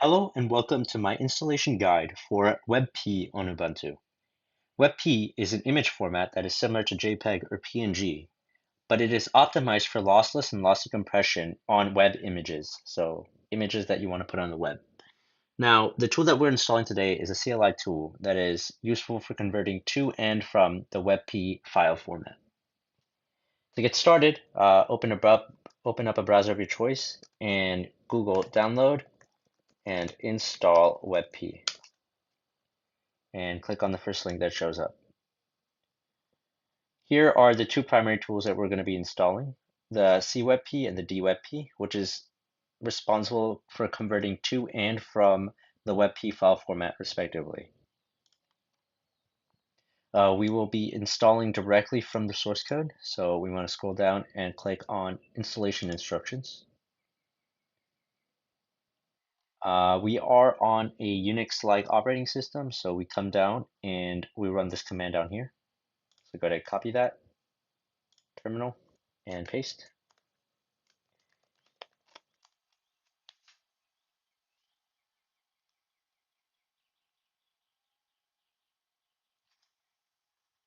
Hello and welcome to my installation guide for Webp on Ubuntu. Webp is an image format that is similar to JPEG or PNG, but it is optimized for lossless and lossy compression on web images, so images that you want to put on the web. Now, the tool that we're installing today is a CLI tool that is useful for converting to and from the Webp file format. To get started, open up a browser of your choice and Google download and install Webp, and click on the first link that shows up. Here are the two primary tools that we're going to be installing, the CWebP and the DWebP, which is responsible for converting to and from the WebP file format respectively. We will be installing directly from the source code, so we want to scroll down and click on installation instructions. We are on a Unix-like operating system, so we come down and we run this command down here. So go ahead and copy that, terminal, and paste.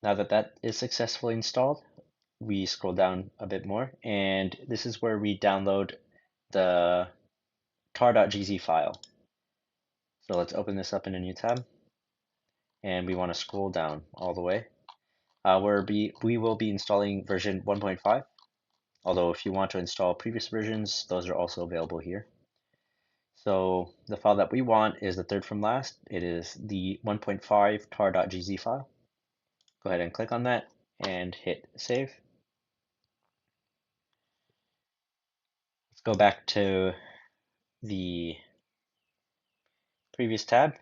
Now that that is successfully installed, we scroll down a bit more, and this is where we download the tar.gz file. So let's open this up in a new tab, and we want to scroll down all the way. We will be installing version 1.5, although if you want to install previous versions, those are also available here. So the file that we want is the third from last. It is the 1.5 tar.gz file. Go ahead and click on that and hit save. Let's go back to the previous tab,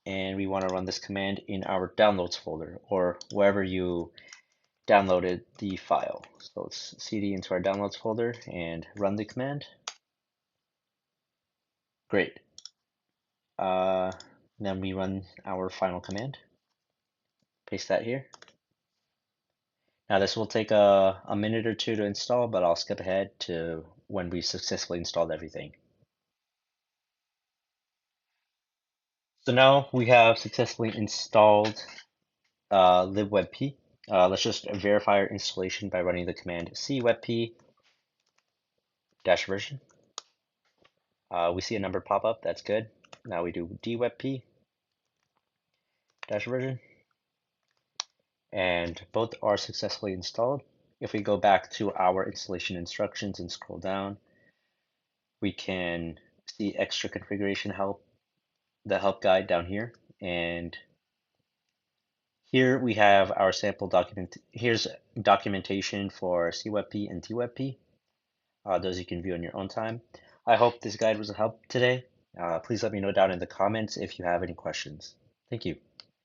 and we want to run this command in our downloads folder or wherever you downloaded the file. So let's cd into our downloads folder and run the command. Great. Then we run our final command. Paste that here. Now this will take a minute or two to install, but I'll skip ahead to when we successfully installed everything. So now we have successfully installed libwebp. Let's just verify our installation by running the command cwebp -version. We see a number pop up, that's good. Now we do dwebp -version, and both are successfully installed. If we go back to our installation instructions and scroll down, we can see extra configuration help, the help guide down here, and here we have our sample document. Here's documentation for cwebp and dwebp. Those you can view on your own time. I hope this guide was a help today. Please let me know down in the comments if you have any questions. Thank you.